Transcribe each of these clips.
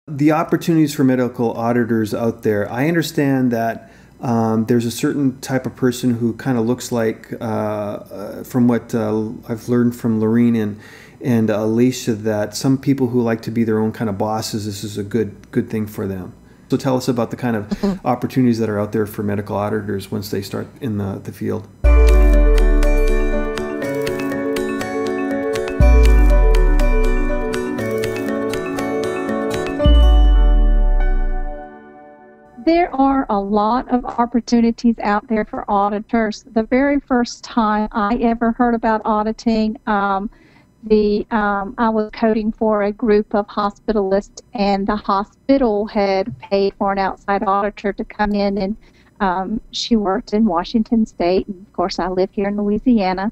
The opportunities for medical auditors out there, I understand that there's a certain type of person who kind of looks like, from what I've learned from Laureen and Alicia, that some people who like to be their own kind of bosses, this is a good thing for them. So tell us about the kind of opportunities that are out there for medical auditors once they start in the field. There are a lot of opportunities out there for auditors. The very first time I ever heard about auditing, I was coding for a group of hospitalists, and the hospital had paid for an outside auditor to come in, and she worked in Washington State, and of course I live here in Louisiana.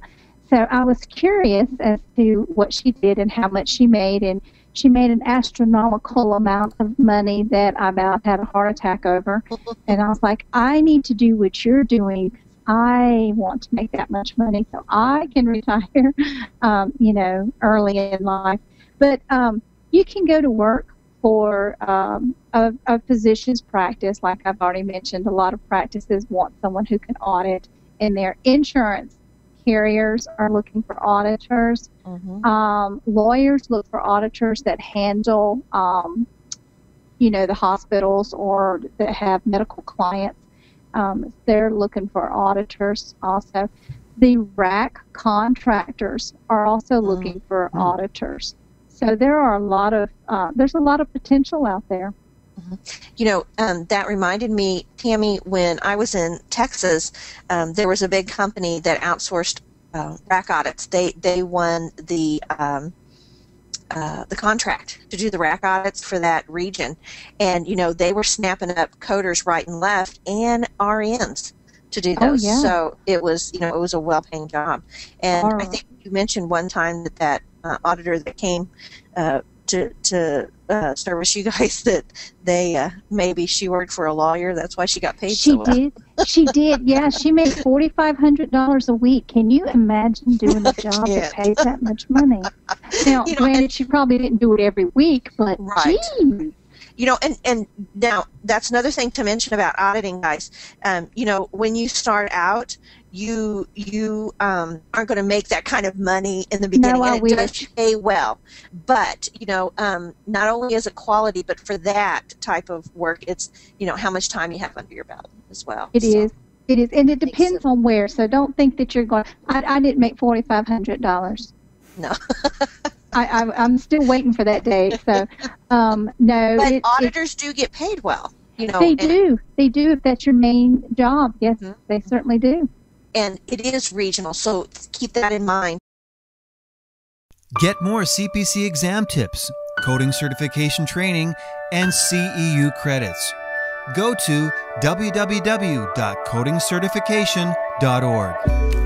So I was curious as to what she did and how much she made, and she made an astronomical amount of money that I about had a heart attack over. And I was like, I need to do what you're doing. I want to make that much money so I can retire, early in life. But you can go to work for a physician's practice. Like I've already mentioned, a lot of practices want someone who can audit, and their insurance carriers are looking for auditors. Lawyers look for auditors that handle, the hospitals or that have medical clients. They're looking for auditors also. The rack contractors are also looking for auditors. So there are there's a lot of potential out there. That reminded me, Tammy, when I was in Texas, there was a big company that outsourced rack audits. They won the contract to do the rack audits for that region, and they were snapping up coders right and left and RNs to do those. Oh, yeah. So it was it was a well-paying job. And I think you mentioned one time that auditor that came to service you guys, that they maybe she worked for a lawyer. That's why she got paid so well. She did. Yeah, she made $4,500 a week. Can you imagine doing a job that pays that much money? Now, granted, she probably didn't do it every week, but right. Geez. And now that's another thing to mention about auditing, guys. When you start out, you aren't going to make that kind of money in the beginning, and it does pay well. But not only is it quality, but for that type of work, it's how much time you have under your belt as well. It is, and it depends on where. So don't think that you're going. I didn't make $4,500. No. I'm still waiting for that day. So no. But auditors do get paid well. They do. They do if that's your main job. Yes, they certainly do. And it is regional, so keep that in mind. Get more CPC exam tips, coding certification training, and CEU credits. Go to www.codingcertification.org.